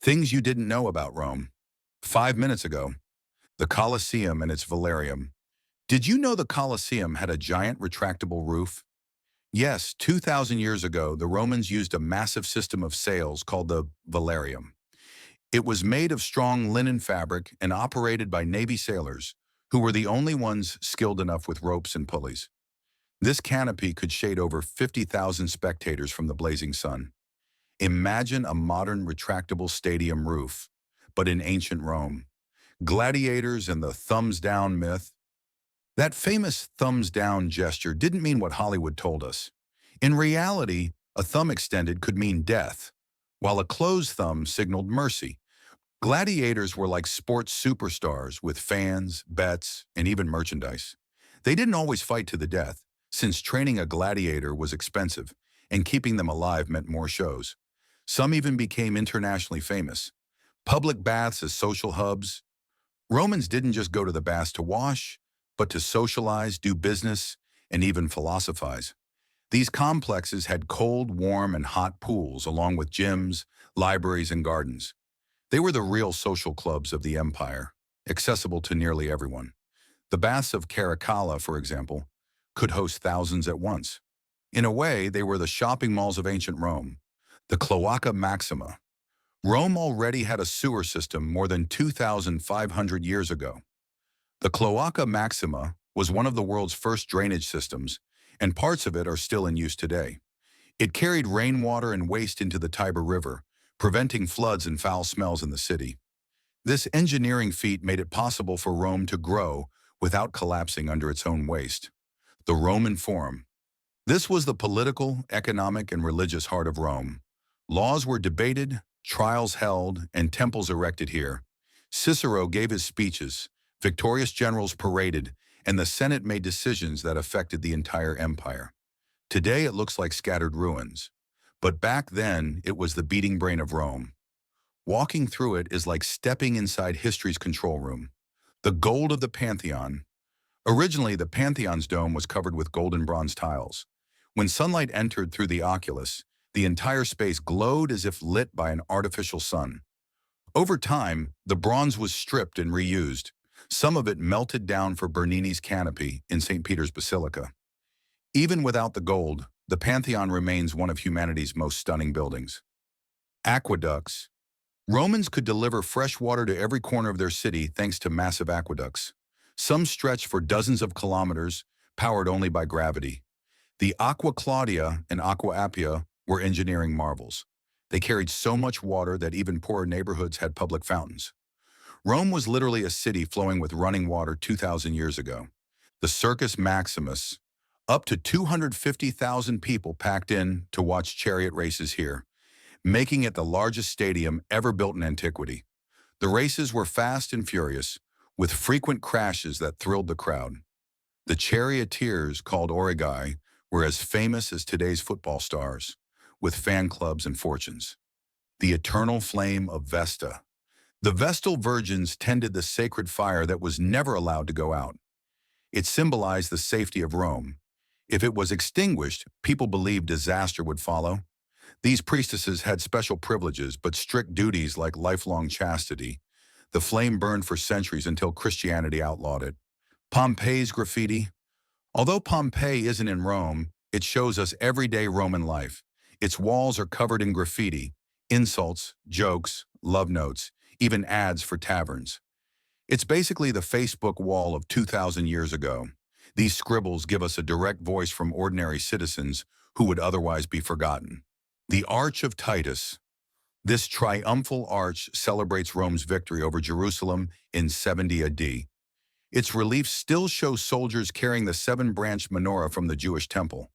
Things you didn't know about Rome. 5 minutes ago, the Colosseum and its Valerium. Did you know the Colosseum had a giant retractable roof? Yes, 2,000 years ago, the Romans used a massive system of sails called the Valerium. It was made of strong linen fabric and operated by Navy sailors, who were the only ones skilled enough with ropes and pulleys. This canopy could shade over 50,000 spectators from the blazing sun. Imagine a modern retractable stadium roof, but in ancient Rome. Gladiators and the thumbs down myth. That famous thumbs down gesture didn't mean what Hollywood told us. In reality, a thumb extended could mean death, while a closed thumb signaled mercy. Gladiators were like sports superstars with fans, bets, and even merchandise. They didn't always fight to the death, since training a gladiator was expensive, and keeping them alive meant more shows. Some even became internationally famous. Public baths as social hubs. Romans didn't just go to the baths to wash, but to socialize, do business, and even philosophize. These complexes had cold, warm, and hot pools, along with gyms, libraries, and gardens. They were the real social clubs of the empire, accessible to nearly everyone. The baths of Caracalla, for example, could host thousands at once. In a way, they were the shopping malls of ancient Rome. The Cloaca Maxima. Rome already had a sewer system more than 2,500 years ago. The Cloaca Maxima was one of the world's first drainage systems, and parts of it are still in use today. It carried rainwater and waste into the Tiber River, preventing floods and foul smells in the city. This engineering feat made it possible for Rome to grow without collapsing under its own waste. The Roman Forum. This was the political, economic, and religious heart of Rome. Laws were debated, trials held, and temples erected here. Cicero gave his speeches, victorious generals paraded, and the Senate made decisions that affected the entire empire. Today it looks like scattered ruins. But back then, it was the beating brain of Rome. Walking through it is like stepping inside history's control room. The gold of the Pantheon. Originally, the Pantheon's dome was covered with gold and bronze tiles. When sunlight entered through the oculus, the entire space glowed as if lit by an artificial sun. Over time, the bronze was stripped and reused. Some of it melted down for Bernini's canopy in St. Peter's Basilica. Even without the gold, the Pantheon remains one of humanity's most stunning buildings. Aqueducts. Romans could deliver fresh water to every corner of their city thanks to massive aqueducts. Some stretched for dozens of kilometers, powered only by gravity. The Aqua Claudia and Aqua Appia were engineering marvels. They carried so much water that even poorer neighborhoods had public fountains. Rome was literally a city flowing with running water 2,000 years ago. The Circus Maximus. Up to 250,000 people packed in to watch chariot races here, making it the largest stadium ever built in antiquity. The races were fast and furious, with frequent crashes that thrilled the crowd. The charioteers, called aurigai, were as famous as today's football stars, with fan clubs and fortunes. The eternal flame of Vesta. The Vestal virgins tended the sacred fire that was never allowed to go out. It symbolized the safety of Rome. If it was extinguished, people believed disaster would follow. These priestesses had special privileges but strict duties like lifelong chastity. The flame burned for centuries until Christianity outlawed it. Pompeii's graffiti. Although Pompeii isn't in Rome, it shows us everyday Roman life. Its walls are covered in graffiti, insults, jokes, love notes, even ads for taverns. It's basically the Facebook wall of 2,000 years ago. These scribbles give us a direct voice from ordinary citizens who would otherwise be forgotten. The Arch of Titus. This triumphal arch celebrates Rome's victory over Jerusalem in 70 AD. Its reliefs still show soldiers carrying the seven-branched menorah from the Jewish temple.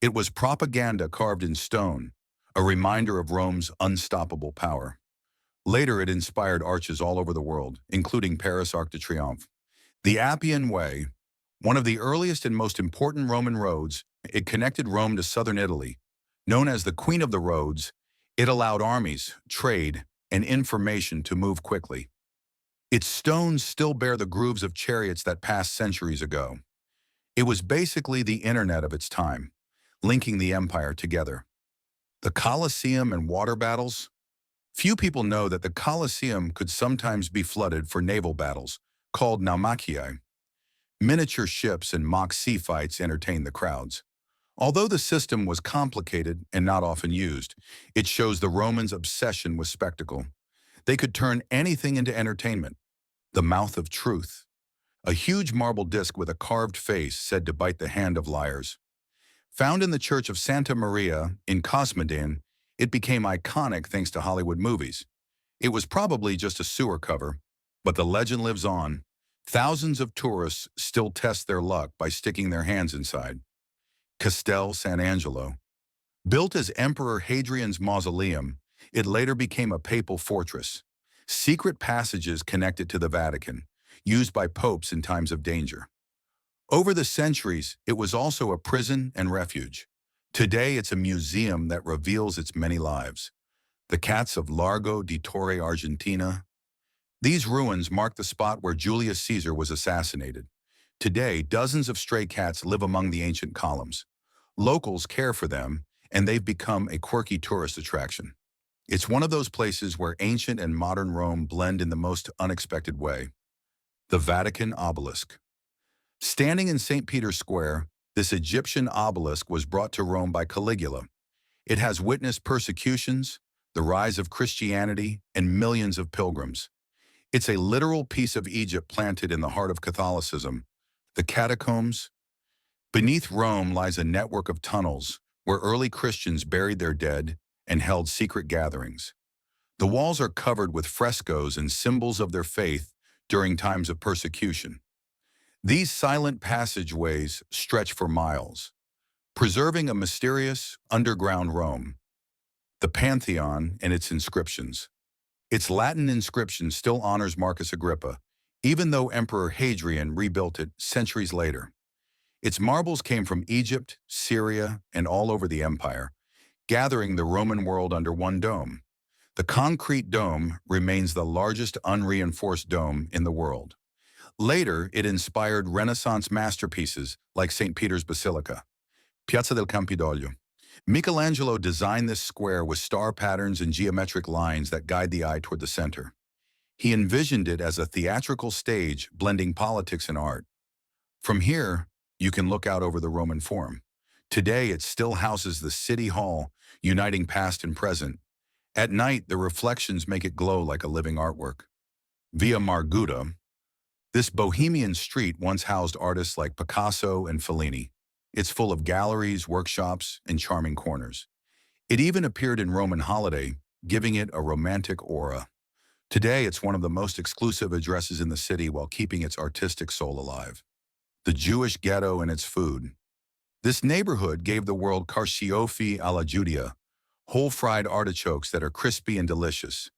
It was propaganda carved in stone, a reminder of Rome's unstoppable power. Later, it inspired arches all over the world, including Paris Arc de Triomphe. The Appian Way. One of the earliest and most important Roman roads, it connected Rome to southern Italy. Known as the Queen of the Roads, it allowed armies, trade, and information to move quickly. Its stones still bear the grooves of chariots that passed centuries ago. It was basically the internet of its time, linking the empire together. The Colosseum and water battles. Few people know that the Colosseum could sometimes be flooded for naval battles, called naumachii. Miniature ships and mock sea fights entertained the crowds. Although the system was complicated and not often used, it shows the Romans' obsession with spectacle. They could turn anything into entertainment. The mouth of truth. A huge marble disc with a carved face said to bite the hand of liars. Found in the Church of Santa Maria in Cosmedin, it became iconic thanks to Hollywood movies. It was probably just a sewer cover, but the legend lives on. Thousands of tourists still test their luck by sticking their hands inside. Castel San Angelo. Built as Emperor Hadrian's mausoleum, it later became a papal fortress. Secret passages connected to the Vatican, used by popes in times of danger. Over the centuries, it was also a prison and refuge. Today, it's a museum that reveals its many lives. The cats of Largo di Torre Argentina. These ruins mark the spot where Julius Caesar was assassinated. Today, dozens of stray cats live among the ancient columns. Locals care for them, and they've become a quirky tourist attraction. It's one of those places where ancient and modern Rome blend in the most unexpected way. The Vatican Obelisk. Standing in St. Peter's Square, this Egyptian obelisk was brought to Rome by Caligula. It has witnessed persecutions, the rise of Christianity, and millions of pilgrims. It's a literal piece of Egypt planted in the heart of Catholicism. The catacombs. Beneath Rome lies a network of tunnels where early Christians buried their dead and held secret gatherings. The walls are covered with frescoes and symbols of their faith during times of persecution. These silent passageways stretch for miles, preserving a mysterious, underground Rome. The Pantheon and its inscriptions. Its Latin inscription still honors Marcus Agrippa, even though Emperor Hadrian rebuilt it centuries later. Its marbles came from Egypt, Syria, and all over the empire, gathering the Roman world under one dome. The concrete dome remains the largest unreinforced dome in the world. Later, it inspired Renaissance masterpieces like St. Peter's Basilica. Piazza del Campidoglio. Michelangelo designed this square with star patterns and geometric lines that guide the eye toward the center. He envisioned it as a theatrical stage blending politics and art. From here, you can look out over the Roman Forum. Today, it still houses the City Hall, uniting past and present. At night, the reflections make it glow like a living artwork. Via Margutta. This bohemian street once housed artists like Picasso and Fellini. It's full of galleries, workshops, and charming corners. It even appeared in Roman Holiday, giving it a romantic aura. Today, it's one of the most exclusive addresses in the city while keeping its artistic soul alive. The Jewish ghetto and its food. This neighborhood gave the world carciofi alla Judea, whole fried artichokes that are crispy and delicious.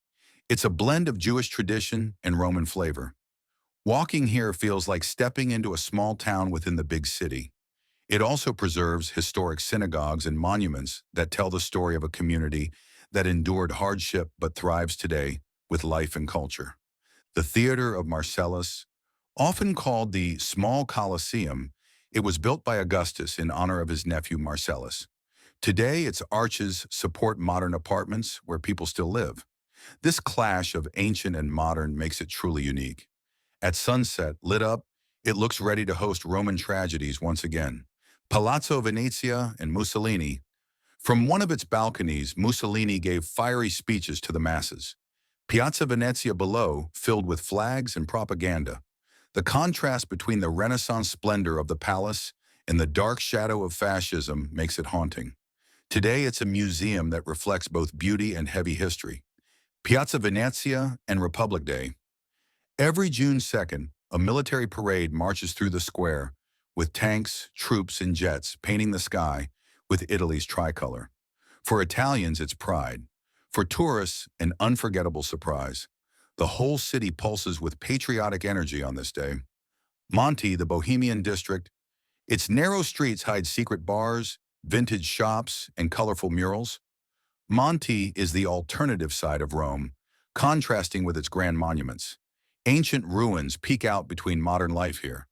It's a blend of Jewish tradition and Roman flavor. Walking here feels like stepping into a small town within the big city. It also preserves historic synagogues and monuments that tell the story of a community that endured hardship but thrives today with life and culture. The Theater of Marcellus, often called the Small Colosseum, it was built by Augustus in honor of his nephew Marcellus. Today, its arches support modern apartments where people still live. This clash of ancient and modern makes it truly unique. At sunset, lit up, it looks ready to host Roman tragedies once again. Palazzo Venezia and Mussolini. From one of its balconies, Mussolini gave fiery speeches to the masses. Piazza Venezia below, filled with flags and propaganda. The contrast between the Renaissance splendor of the palace and the dark shadow of fascism makes it haunting. Today, it's a museum that reflects both beauty and heavy history. Piazza Venezia and Republic Day. Every June 2nd, a military parade marches through the square, with tanks, troops, and jets painting the sky with Italy's tricolor. For Italians, it's pride. For tourists, an unforgettable surprise. The whole city pulses with patriotic energy on this day. Monte, the Bohemian district. Its narrow streets hide secret bars, vintage shops, and colorful murals. Monte is the alternative side of Rome, contrasting with its grand monuments. Ancient ruins peek out between modern life here.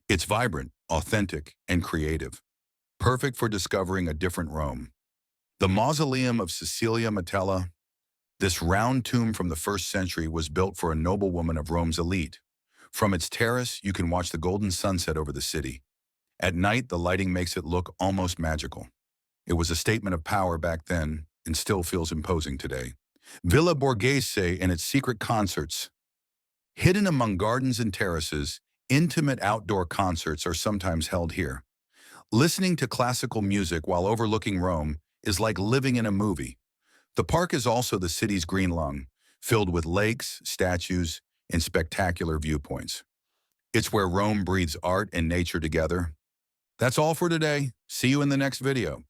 It's vibrant, authentic, and creative, perfect for discovering a different Rome. The Mausoleum of Cecilia Metella. This round tomb from the 1st century was built for a noblewoman of Rome's elite. From its terrace, you can watch the golden sunset over the city. At night, the lighting makes it look almost magical. It was a statement of power back then and still feels imposing today. Villa Borghese and its secret concerts. Hidden among gardens and terraces, intimate outdoor concerts are sometimes held here. Listening to classical music while overlooking Rome is like living in a movie. The park is also the city's green lung, filled with lakes, statues, and spectacular viewpoints. It's where Rome breathes art and nature together. That's all for today. See you in the next video.